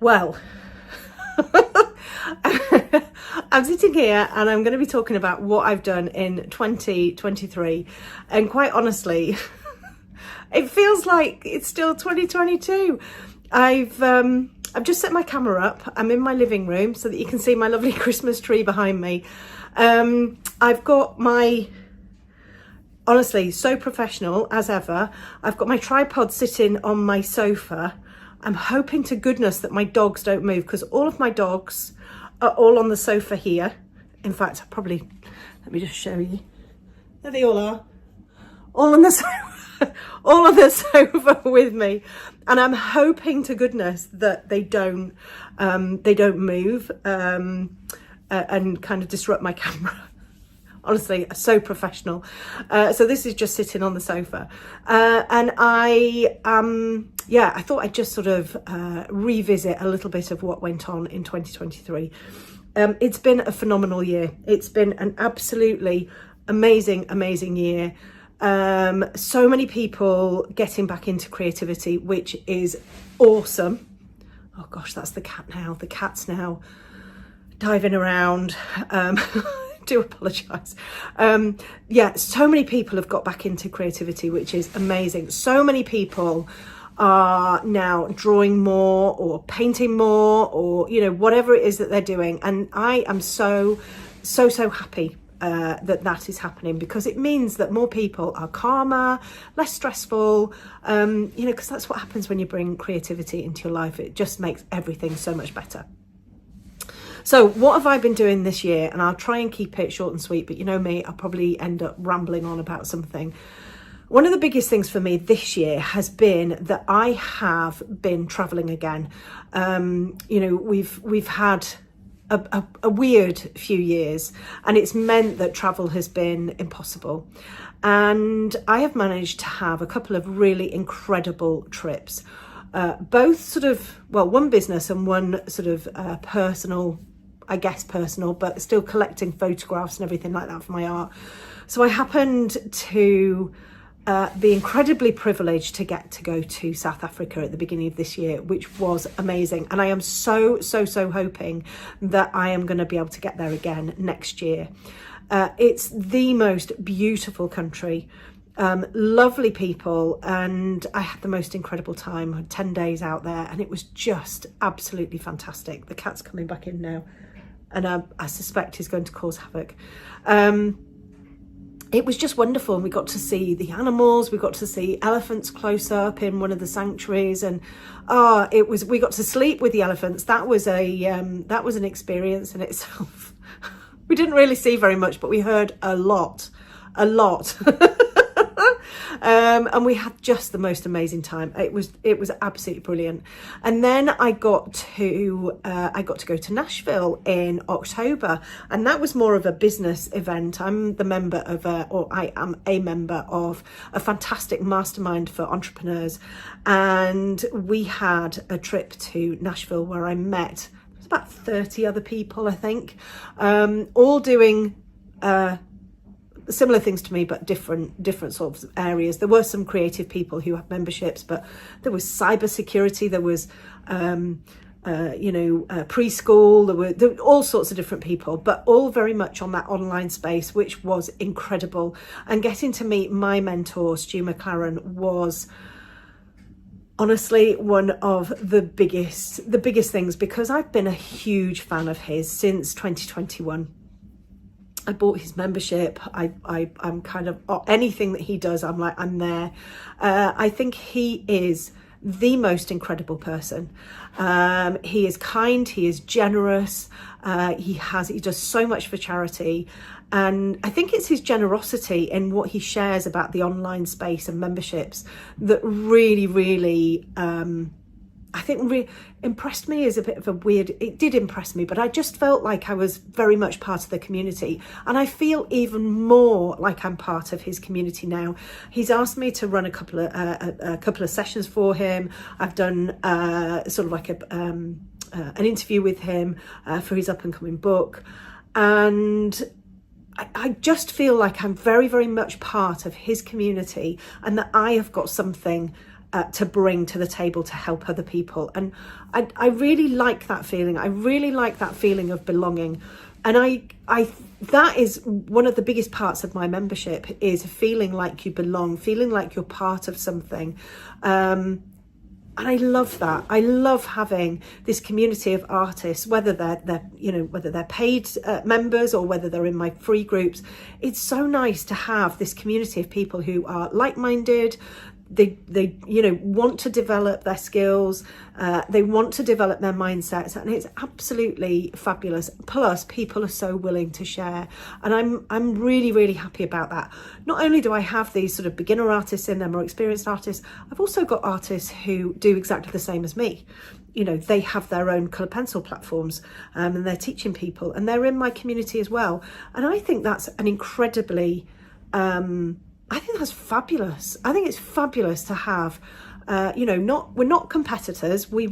Well, I'm sitting here and I'm going to be talking about what I've done in 2023. And quite honestly, it feels like it's still 2022. I've just set my camera up. I'm in my living room so that you can see my lovely Christmas tree behind me. I've got my, honestly, so professional as ever. I've got my tripod sitting on my sofa. I'm hoping to goodness that my dogs don't move, because all of my dogs are all on the sofa here. In fact, let me just show you. There they all are. All on the sofa, all on the sofa with me. And I'm hoping to goodness that they don't move and kind of disrupt my camera. Honestly, so professional. So this is just sitting on the sofa. And I thought I'd just sort of revisit a little bit of what went on in 2023. It's been a phenomenal year. It's been an absolutely amazing year. So many people getting back into creativity, which is awesome. Oh gosh, that's the cat now. The cat's now diving around. Do apologise. So many people have got back into creativity, which is amazing. So many people are now drawing more or painting more, or whatever it is that they're doing, and I am so happy that is happening, because it means that more people are calmer, less stressful, because that's what happens when you bring creativity into your life. It just makes everything so much better. So what have I been doing this year? And I'll try and keep it short and sweet, but you know me, I'll probably end up rambling on about something. One of the biggest things for me this year has been that I have been traveling again. We've had a weird few years, and it's meant that travel has been impossible. And I have managed to have a couple of really incredible trips, both sort of, one business and one sort of personal, but still collecting photographs and everything like that for my art. So I happened to be incredibly privileged to get to go to South Africa at the beginning of this year, which was amazing. And I am so hoping that I am going to be able to get there again next year. It's the most beautiful country, lovely people, and I had the most incredible time. I had 10 days out there, and it was just absolutely fantastic. The cat's coming back in now, and I suspect he's going to cause havoc. It was just wonderful, and we got to see the animals. We got to see elephants close up in one of the sanctuaries, and we got to sleep with the elephants. That was an experience in itself. We didn't really see very much, but we heard a lot. And we had just the most amazing time. It was absolutely brilliant. And then I got to go to Nashville in October, and that was more of a business event. I am a member of a fantastic mastermind for entrepreneurs, and we had a trip to Nashville where I met about 30 other people, I think, all doing similar things to me, but different sorts of areas. There were some creative people who have memberships, but there was cybersecurity, there was preschool, there were all sorts of different people, but all very much on that online space, which was incredible. And getting to meet my mentor, Stu McLaren, was honestly one of the biggest things, because I've been a huge fan of his since 2021. I bought his membership. I'm kind of, anything that he does, I'm there. I think he is the most incredible person. He is kind, he is generous, he does so much for charity. And I think it's his generosity in what he shares about the online space and memberships that really impressed me. Is a bit of a weird, it did impress me, but I just felt like I was very much part of the community, and I feel even more like I'm part of his community now. He's asked me to run a couple of sessions for him. I've done sort of like an interview with him for his up and coming book, and I just feel like I'm very much part of his community, and that I have got something to bring to the table to help other people. And I really like that feeling. I really like that feeling of belonging. And I that is one of the biggest parts of my membership, is feeling like you belong, feeling like you're part of something. And I love that. I love having this community of artists, whether they're paid members or whether they're in my free groups. It's so nice to have this community of people who are like-minded. They want to develop their skills, they want to develop their mindsets, and it's absolutely fabulous. Plus, people are so willing to share, and I'm really, really happy about that. Not only do I have these sort of beginner artists in them or experienced artists, I've also got artists who do exactly the same as me. They have their own colour pencil platforms, and they're teaching people, and they're in my community as well. And I think that's an incredibly I think that's fabulous. I think it's fabulous to have, we're not competitors. We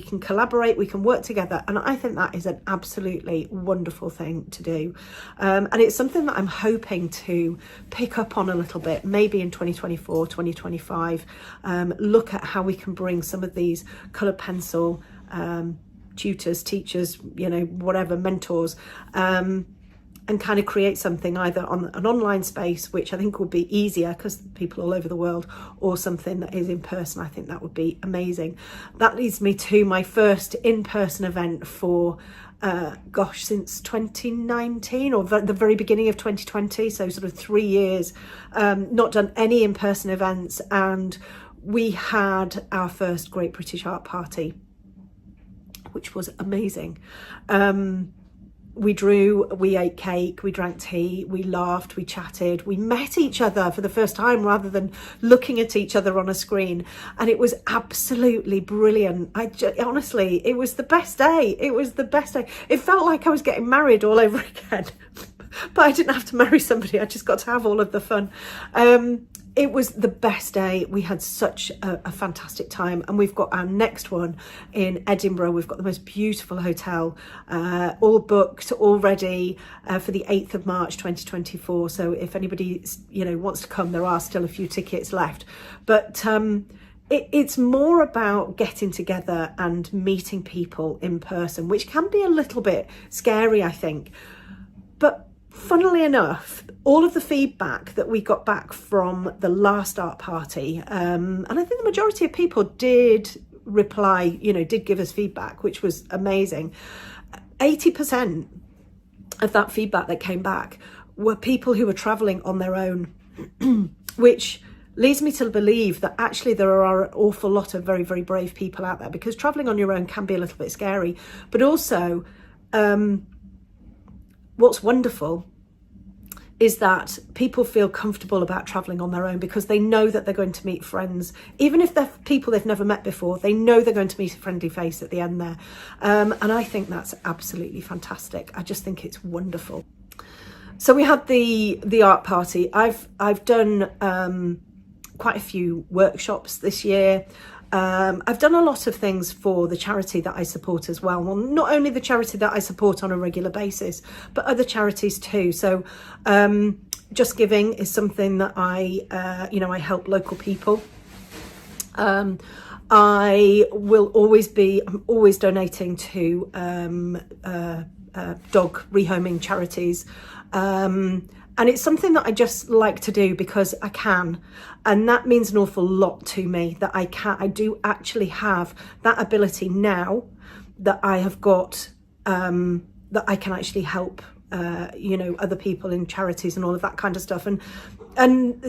can collaborate, we can work together. And I think that is an absolutely wonderful thing to do. And it's something that I'm hoping to pick up on a little bit, maybe in 2024, 2025, look at how we can bring some of these colour pencil tutors, teachers, whatever, mentors, and kind of create something either on an online space, which I think would be easier because people all over the world, or something that is in person. I think that would be amazing. That leads me to my first in-person event for, since 2019 or the very beginning of 2020. So sort of 3 years, not done any in-person events. And we had our first Great British Art Party, which was amazing. We drew, we ate cake, we drank tea, we laughed, we chatted, we met each other for the first time rather than looking at each other on a screen. And it was absolutely brilliant. Honestly, it was the best day. It was the best day. It felt like I was getting married all over again. But I didn't have to marry somebody. I just got to have all of the fun. It was the best day. We had such a fantastic time, and we've got our next one in Edinburgh. We've got the most beautiful hotel, all booked already for the 8th of March 2024. So if anybody wants to come, there are still a few tickets left. But it's more about getting together and meeting people in person, which can be a little bit scary, I think. But funnily enough, all of the feedback that we got back from the last art party, and I think the majority of people did reply, did give us feedback, which was amazing. 80% of that feedback that came back were people who were travelling on their own, which leads me to believe that actually there are an awful lot of very, very brave people out there, because travelling on your own can be a little bit scary. But also, what's wonderful is that people feel comfortable about travelling on their own because they know that they're going to meet friends. Even if they're people they've never met before, they know they're going to meet a friendly face at the end there. And I think that's absolutely fantastic. I just think it's wonderful. So we had the art party. I've done quite a few workshops this year. I've done a lot of things for the charity that I support as well. Well, not only the charity that I support on a regular basis, but other charities too. So Just Giving is something that I help local people. I'm always donating to dog rehoming charities. And it's something that I just like to do because I can. And that means an awful lot to me, that I do actually have that ability now, that I have got, that I can actually help, other people in charities and all of that kind of stuff. And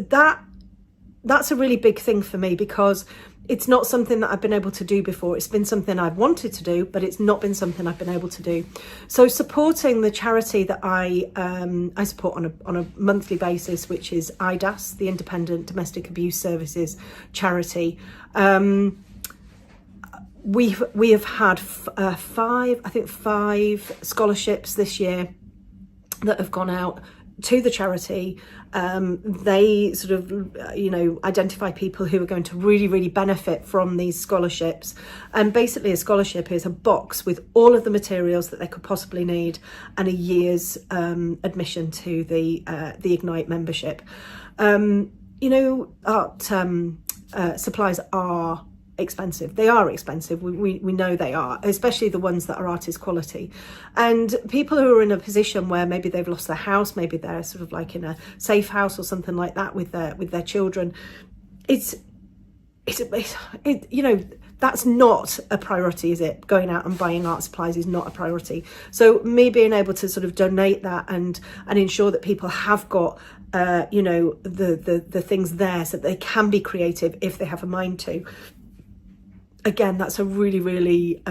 that's a really big thing for me, because it's not something that I've been able to do before. It's been something I've wanted to do, but it's not been something I've been able to do. So supporting the charity that I support on a monthly basis, which is IDAS, the Independent Domestic Abuse Services charity. We have had five scholarships this year that have gone out to the charity. They sort of, identify people who are going to really, really benefit from these scholarships. And basically a scholarship is a box with all of the materials that they could possibly need and a year's admission to the Ignite membership. supplies are expensive. They are expensive. We know they are, especially the ones that are artist quality. And people who are in a position where maybe they've lost their house, maybe they're sort of like in a safe house or something like that with their children, it's you know, that's not a priority, is it? Going out and buying art supplies is not a priority. So me being able to sort of donate that and ensure that people have got you know, the things there so that they can be creative if they have a mind to. Again, that's a really, really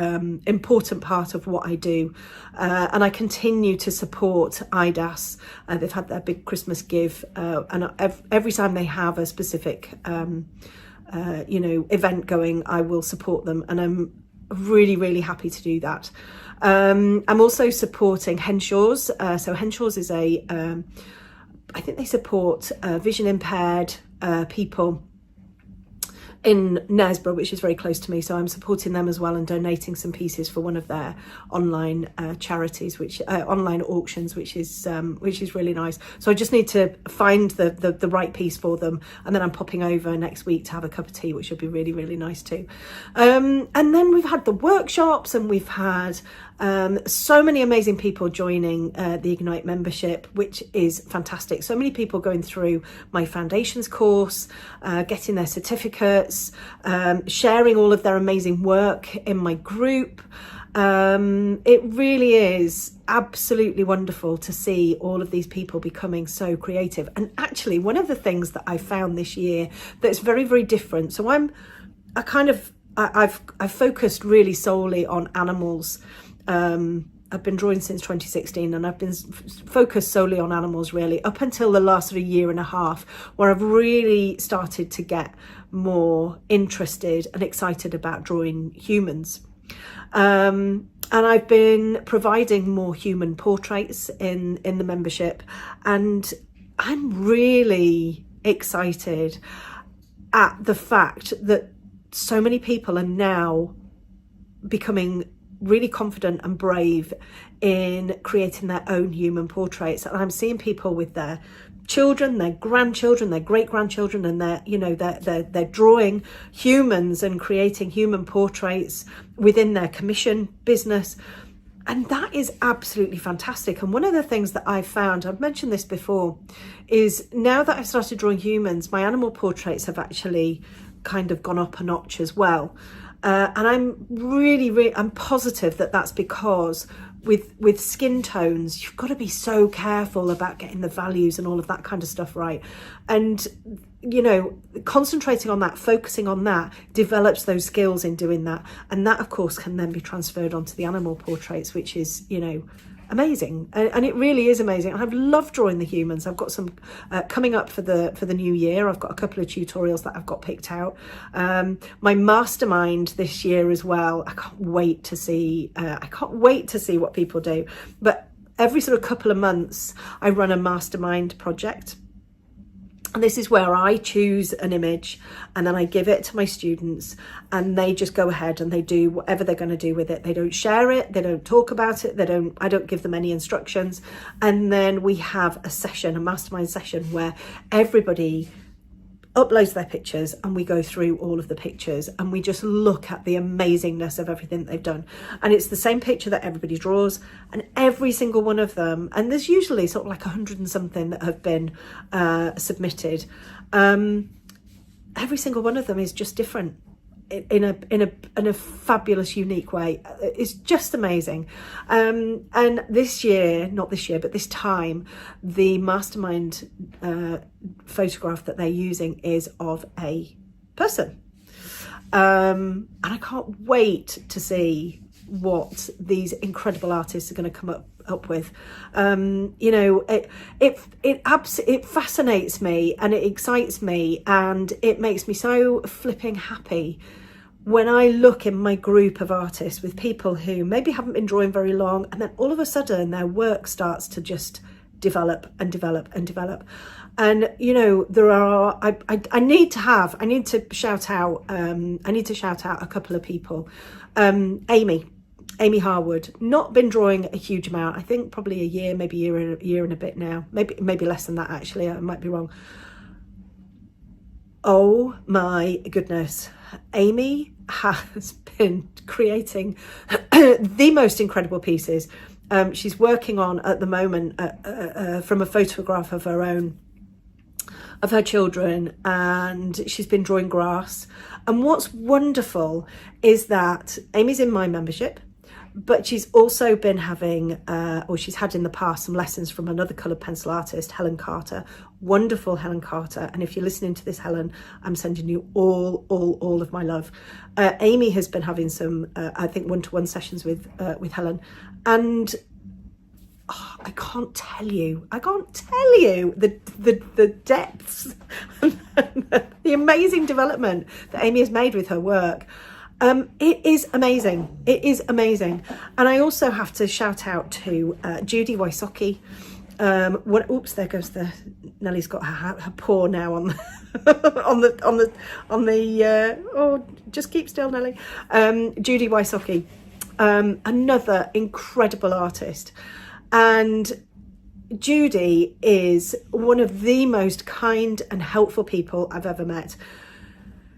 important part of what I do. And I continue to support IDAS. They've had their big Christmas give. And every time they have a specific, you know, event going, I will support them. And I'm really, really happy to do that. I'm also supporting Henshaw's. So Henshaw's is I think they support vision impaired people in Knaresborough, which is very close to me, so I'm supporting them as well and donating some pieces for one of their online charities, which online auctions, which is really nice. So I just need to find the right piece for them, and then I'm popping over next week to have a cup of tea, which would be really, really nice too. And then we've had the workshops, and we've had so many amazing people joining the Ignite membership, which is fantastic. So many people going through my foundations course, getting their certificates, sharing all of their amazing work in my group. It really is absolutely wonderful to see all of these people becoming so creative. And actually, one of the things that I found this year that's very, very different. So I've focused really solely on animals. I've been drawing since 2016, and I've been focused solely on animals really up until the last sort of year and a half, where I've really started to get more interested and excited about drawing humans. And I've been providing more human portraits in the membership, and I'm really excited at the fact that so many people are now becoming really confident and brave in creating their own human portraits. And I'm seeing people with their children, their grandchildren, their great-grandchildren, and they're drawing humans and creating human portraits within their commission business. And that is absolutely fantastic. And one of the things that I've found, I've mentioned this before, is now that I've started drawing humans, my animal portraits have actually kind of gone up a notch as well. And I'm really, I'm positive that that's because with skin tones, you've got to be so careful about getting the values and all of that kind of stuff right. And, you know, concentrating on that, focusing on that, develops those skills in doing that. And that, of course, can then be transferred onto the animal portraits, which is, you know, amazing. And it really is amazing. I've loved drawing the humans. I've got some coming up for the new year. I've got a couple of tutorials that I've got picked out. My mastermind this year as well. I can't wait to see what people do. But every sort of couple of months, I run a mastermind project. And this is where I choose an image and then I give it to my students, and they just go ahead and they do whatever they're going to do with it. They don't share it. They don't talk about it. I don't give them any instructions. And then we have a session, a mastermind session, where everybody uploads their pictures and we go through all of the pictures and we just look at the amazingness of everything they've done. And it's the same picture that everybody draws, and every single one of them, and there's usually sort of like 100 and something that have been submitted. Every single one of them is just different in a fabulous, unique way. It's just amazing. And this time, the mastermind photograph that they're using is of a person. And I can't wait to see what these incredible artists are going to come up with. You know, it fascinates me and it excites me, and it makes me so flipping happy when I look in my group of artists with people who maybe haven't been drawing very long, and then all of a sudden their work starts to just develop and develop and develop. And, you know, I need to shout out a couple of people. Amy Harwood, not been drawing a huge amount. I think probably a year, maybe year and a bit now. Maybe less than that, actually. I might be wrong. Oh my goodness. Amy has been creating the most incredible pieces. She's working on at the moment from a photograph of her own, of her children, and she's been drawing grass. And what's wonderful is that Amy's in my membership, but she's also been having, or she's had in the past, some lessons from another coloured pencil artist, Helen Carter, wonderful Helen Carter. And if you're listening to this, Helen, I'm sending you all of my love. Amy has been having some, I think, one-to-one sessions with Helen, and I can't tell you the depths, the amazing development that Amy has made with her work. It is amazing. It is amazing. And I also have to shout out to Judy Wysocki. Oops, there goes Nellie's got her paw now on oh, just keep still, Nellie. Judy Wysocki, another incredible artist. And Judy is one of the most kind and helpful people I've ever met.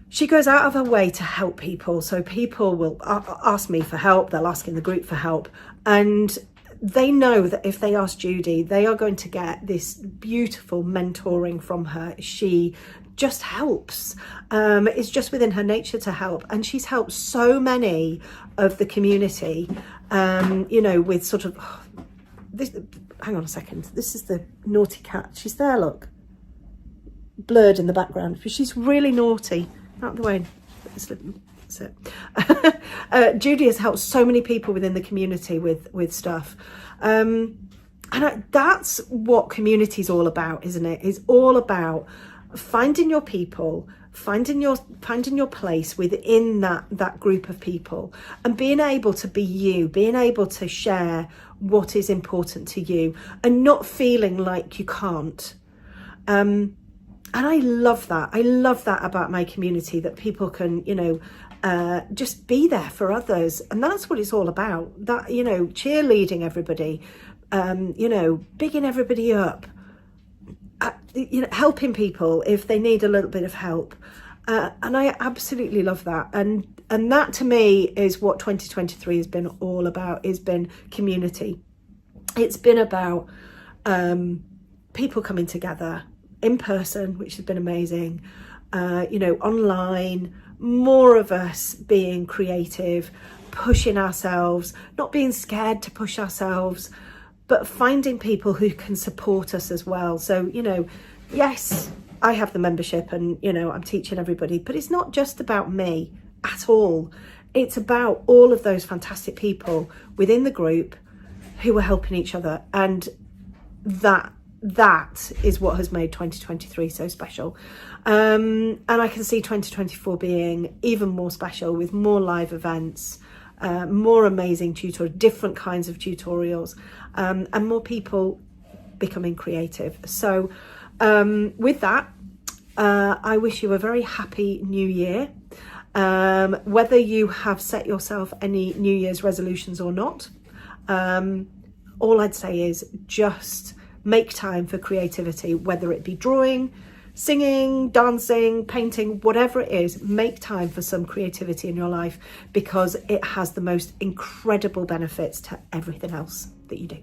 She goes out of her way to help people. So people will ask me for help. They'll ask in the group for help. And they know that if they ask Judy, they are going to get this beautiful mentoring from her. She just helps. It's just within her nature to help. And she's helped so many of the community, with sort of... hang on a second. This is the naughty cat. She's there, look. Blurred in the background. But she's really naughty. Out of the way. That's it. Judy has helped so many people within the community with stuff. That's what community is all about, isn't it? It's all about finding your people, finding your place within that group of people, and being able to be you, being able to share what is important to you, and not feeling like you can't. And I love that. I love that about my community, that people can, just be there for others. And that's what it's all about. That, cheerleading everybody, bigging everybody up, helping people if they need a little bit of help. And I absolutely love that. And that to me is what 2023 has been all about, has been community. It's been about people coming together in person, which has been amazing, online, more of us being creative, pushing ourselves, not being scared to push ourselves, but finding people who can support us as well. So, yes, I have the membership and, I'm teaching everybody, but it's not just about me at all. It's about all of those fantastic people within the group who are helping each other. And that is what has made 2023 so special. And I can see 2024 being even more special, with more live events, more amazing tutorials, different kinds of tutorials, and more people becoming creative. So with that, I wish you a very happy new year. Whether you have set yourself any New Year's resolutions or not, all I'd say is just make time for creativity, whether it be drawing, singing, dancing, painting, whatever it is. Make time for some creativity in your life, because it has the most incredible benefits to everything else that you do.